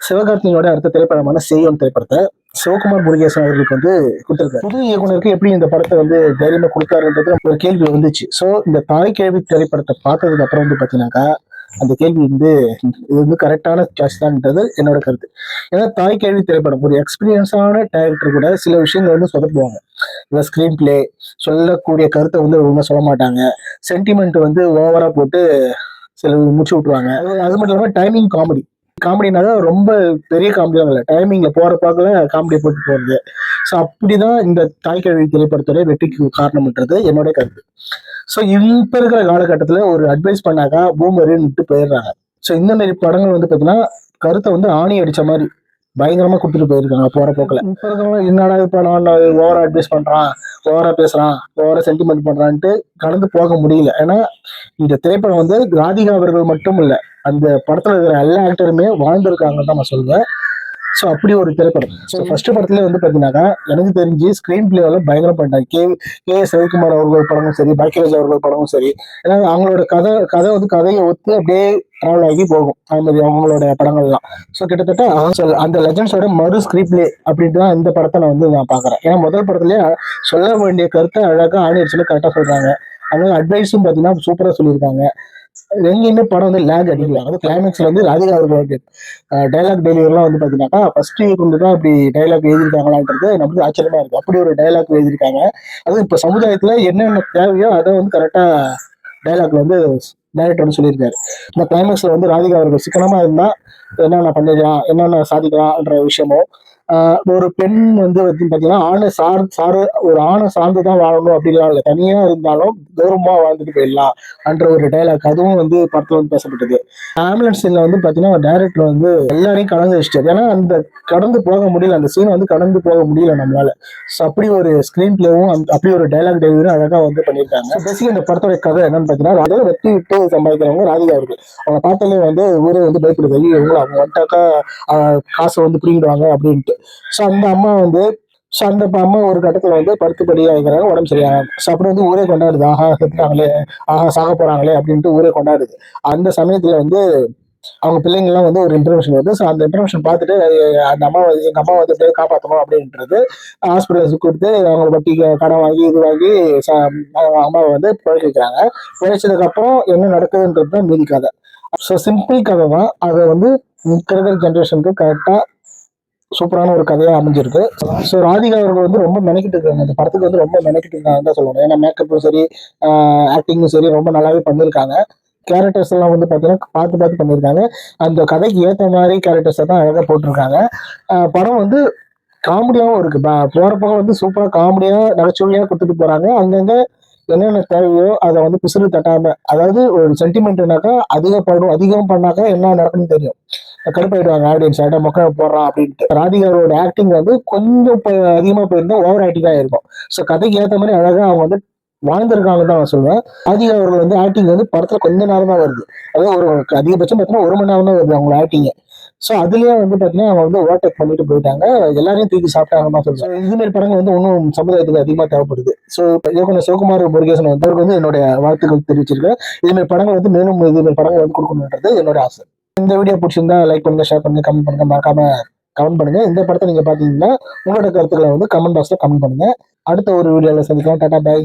சிவகார்த்திகேயனோட அடுத்த திரைப்படமான செய்யோன் திரைப்படத்தை சிவகுமார் முருகேசன் அவர்களுக்கு வந்து கொடுத்திருக்காரு. புது இயக்குனருக்கு எப்படி இந்த படத்தை வந்து தைரியமா கொடுத்தாருன்றது ஒரு கேள்வி வந்துச்சு. ஸோ இந்த தாய் கேள்வி திரைப்படத்தை பார்த்ததுக்கு அப்புறம் வந்து பார்த்தீங்கன்னாக்கா அந்த கேள்வி வந்து இது வந்து கரெக்டான சாய்ஸ் தான்ன்றது என்னோட கருத்து. ஏன்னா தாய் கேள்வி திரைப்படம் ஒரு எக்ஸ்பீரியன்ஸான டைரக்டர் கூட சில விஷயங்கள் வந்து சொதப்புவாங்க. இந்த ஸ்கிரீன் பிளே சொல்லக்கூடிய கருத்தை வந்து ஒழுங்கா சொல்ல மாட்டாங்க. சென்டிமெண்ட் வந்து ஓவரா போட்டு சில முடிச்சு விட்டுருவாங்க. அது மட்டும் இல்லாமல் டைமிங் காமெடி காமெடினால ரொம்ப பெரிய காமெடியும் இல்லை, டைமிங்ல போற பார்க்கல காமெடி போட்டு போறது. ஸோ அப்படிதான் இந்த தாய்க்கிழவி திரைப்படத்துடைய வெற்றிக்கு காரணம்ன்றது என்னோட கருத்து. ஸோ இப்ப இருக்கிற காலகட்டத்துல ஒரு அட்வைஸ் பண்ணாக்கா பூமரின்னு விட்டு போயிடுறாங்க. ஸோ இந்த மாதிரி படங்கள் வந்து பாத்தீங்கன்னா கருத்தை வந்து ஆணி அடிச்ச மாதிரி பயங்கரமா கொடுத்துட்டு போயிருக்காங்க போற போக்குல. இப்ப இருக்கிறவங்க என்னடா படம் ஓவரா அட்வைஸ் பண்றான், ஓவரா பேசுறான், ஓவரா சென்டிமெண்ட் பண்றான்ட்டு கடந்து போக முடியல. ஏன்னா இந்த திரைப்படம் வந்து ராதிகா அவர்கள் மட்டும் இல்ல, அந்த படத்துல இருக்கிற எல்லா ஆக்டருமே வாழ்ந்திருக்காங்கன்னு தான் நான் சொல்லுவேன். ஸோ அப்படி ஒரு திரைப்படம். ஸோ ஃபர்ஸ்ட் படத்துல வந்து பாத்தீங்கன்னா எனக்கு தெரிஞ்சு ஸ்கிரீன் பிளேல பயங்கரம் பண்ணிட்டாங்க. கே எஸ் ரவிக்குமார் அவர்கள் படமும் சரி, பாக்கியராஜ் அவர்கள் படமும் சரி. ஏன்னா அவங்களோட கதை வந்து கதையை ஒத்து அப்படியே டிராவல் ஆகி போகும் அது மாதிரி அவங்களோட படங்கள்லாம். ஸோ கிட்டத்தட்ட அந்த லெஜண்ட்ஸோட மறு ஸ்கிரீன் பிளே அப்படின்ட்டு தான் இந்த படத்தை நான் பாக்குறேன். ஏன்னா முதல் படத்துலயே சொல்ல வேண்டிய கருத்தை அழகா ஆணியடிச்சுல கரெக்டா சொல்றாங்க. அவங்க அட்வைஸும் பாத்தீங்கன்னா சூப்பரா சொல்லியிருக்காங்க. எங்கேயுமே படம் வந்து லேக் அடிக்கல. அது கிளைமேக்ஸ்ல வந்து ராதிகா அவர்களுக்கு டைலாக் டெலிவரிலாம் வந்து பாத்தீங்கன்னா ஃபர்ஸ்ட் கொண்டு தான் அப்படி டைலாக் எழுதியிருக்காங்களான்றது நமக்கு ஆச்சரியமா இருக்கு. அப்படி ஒரு டைலாக் எழுதியிருக்காங்க. அதுவும் இப்ப சமுதாயத்துல என்னென்ன தேவையோ அதை வந்து கரெக்டா டைலாக்ல வந்து டைரக்டர் வந்து சொல்லியிருக்காரு. இந்த கிளைமேக்ஸ்ல வந்து ராதிகா அவர்கள் சிக்கனமா இருந்தா என்னென்ன பண்ணிக்கலாம், என்னென்ன சாதிக்கலாம்ன்ற விஷயமும் ஒரு பெண் வந்து பாத்தீங்கன்னா ஒரு ஆணை சார்ந்துதான் வாழணும் அப்படிலாம் இல்லை, தனியா இருந்தாலும் கௌரவமா வாழ்ந்துட்டு போயிடலாம் என்ற ஒரு டைலாக் அதுவும் வந்து படத்துல வந்து பேசப்பட்டது. ஆம்புலன்ஸ் சீன்ல வந்து பாத்தீங்கன்னா டைரக்டர் வந்து எல்லாரையும் கடந்து வச்சிட்டாரு. ஏன்னா அந்த கடந்து போக முடியல, அந்த சீன் வந்து கடந்து போக முடியல நம்மளால. ஸோ அப்படி ஒரு ஸ்கிரீன் பிளேவும் அப்படி ஒரு டைலாக் டெலிவரியும் அழகா வந்து பண்ணியிருக்காங்க. பேசிக்க இந்த படத்தோட கதை என்னன்னு பாத்தீங்கன்னா அதை வெற்றி விட்டு சம்பாதிக்கிறவங்க ராதிகா அவர்கள். அவங்க பார்த்தாலே வந்து ஊரே வந்து பயப்படுது, ஐயோ இவங்க அவங்க வந்துட்டாக்கா காசை வந்து பிடிங்கிடுவாங்க அப்படின்ட்டு. ஸோ அந்த அம்மா வந்து அந்த அம்மா ஒரு கட்டத்துல வந்து படுத்துப்படி ஆகிக்கிறாங்க, உடம்பு சரியாக. ஸோ அப்புறம் வந்து ஊரே கொண்டாடுது, ஆஹா செத்துட்டாங்களே, ஆஹா சாக போறாங்களே அப்படின்ட்டு ஊரே கொண்டாடுது. அந்த சமயத்துல வந்து அவங்க பிள்ளைங்கள்லாம் வந்து ஒரு இன்ஃபர்மேஷன் வருது. ஸோ அந்த இன்ஃபர்மேஷன் பார்த்துட்டு அந்த அம்மா எங்க அம்மா வந்து எப்படியாவது காப்பாற்றணும் அப்படின்றது ஹாஸ்பிட்டல்ஸ் கொடுத்து அவங்க வட்டி கடன் வாங்கி இது வாங்கி அம்மாவை வந்து பிழைக்க வைக்கிறாங்க. பிழைச்சதுக்கு அப்புறம் என்ன நடக்குதுன்றது தான் மீதி கதை. ஸோ சிம்பிள் கதை தான், அதை வந்து இருக்கிற ஜென்ரேஷனுக்கு கரெக்டா சூப்பரான ஒரு கதையா அமைஞ்சிருக்கு. ஸோ ராதிகா அவர்கள் வந்து ரொம்ப மெனக்கிட்டு இருக்காங்க, இந்த படத்துக்கு வந்து ரொம்ப மெனக்கிட்டு இருக்காங்கன்னு தான் சொல்லணும். ஏன்னா மேக்கப்பும் சரி, ஆக்டிங்கும் சரி ரொம்ப நல்லாவே பண்ணியிருக்காங்க. கேரக்டர்ஸ் எல்லாம் வந்து பார்த்தீங்கன்னா பார்த்து பண்ணியிருக்காங்க. அந்த கதைக்கு ஏற்ற மாதிரி கேரக்டர்ஸை தான் அழகாக போட்டிருக்காங்க. படம் வந்து காமெடியாகவும் இருக்கு. போறப்போ வந்து சூப்பரா காமெடியா நகைச்சுவையா கொடுத்துட்டு போறாங்க. அங்கங்க என்னென்ன தேவையோ அதை வந்து பிசுறு தட்டாம, அதாவது ஒரு சென்டிமெண்ட்னாக்கா அதிகம் பண்ணாக்கா என்ன நடக்குன்னு தெரியும், கடுப்பாயிடுவாங்க ஆடியன்ஸ், மொக்க போடுறான் அப்படின்ட்டு. ராதிகாவோட ஆக்டிங் வந்து கொஞ்சம் அதிகமா போயிருந்தா ஓவர் ஆக்டிங்கா இருக்கும். ஸோ கதைக்கு ஏற்ற மாதிரி அழகா அவங்க வந்து வாழ்ந்திருக்காங்க தான் நான் சொல்லுவேன். ராதிகா அவர்கள் வந்து ஆக்டிங் வந்து படத்துல கொஞ்ச நேரம் தான் வருது, அதாவது ஒரு அதிகபட்சம் பார்த்தீங்கன்னா 1 மணி நேரம் தான் வருது அவங்க ஆக்டிங். ஸோ அதுலயே வந்து பாத்தீங்கன்னா அவங்க வந்து ஓவர்டேக் பண்ணிட்டு போயிட்டாங்க, எல்லாரையும் தூக்கி சாப்பிட்டாங்கன்னு தான் சொல்லுவேன். இது மாதிரி படங்கள் வந்து இன்னும் சமுதாயத்துக்கு அதிகமா தேவைப்படுது. ஸோ இயக்குனர் சிவகுமார் முருகேசன் வந்து அவருக்கு வந்து என்னுடைய வாழ்த்துக்கள் தெரிவிச்சிருக்கேன். இது மாதிரி படங்கள் வந்து மேலும் இது மாதிரி படங்கள் வந்து கொடுக்கணுன்றது என்னோட ஆசை. இந்த வீடியோ பிடிச்சிருந்தா லைக் பண்ணுங்க, ஷேர் பண்ணுங்க, கமெண்ட் பண்ணுங்க, மறக்காம கமெண்ட் பண்ணுங்க. இந்த படத்தை நீங்க பாத்தீங்கன்னா உங்களோட கருத்துக்களை வந்து கமெண்ட் பாக்ஸ்ல கமெண்ட் பண்ணுங்க. அடுத்த ஒரு வீடியோல சந்திக்கலாம். டாடா, பை.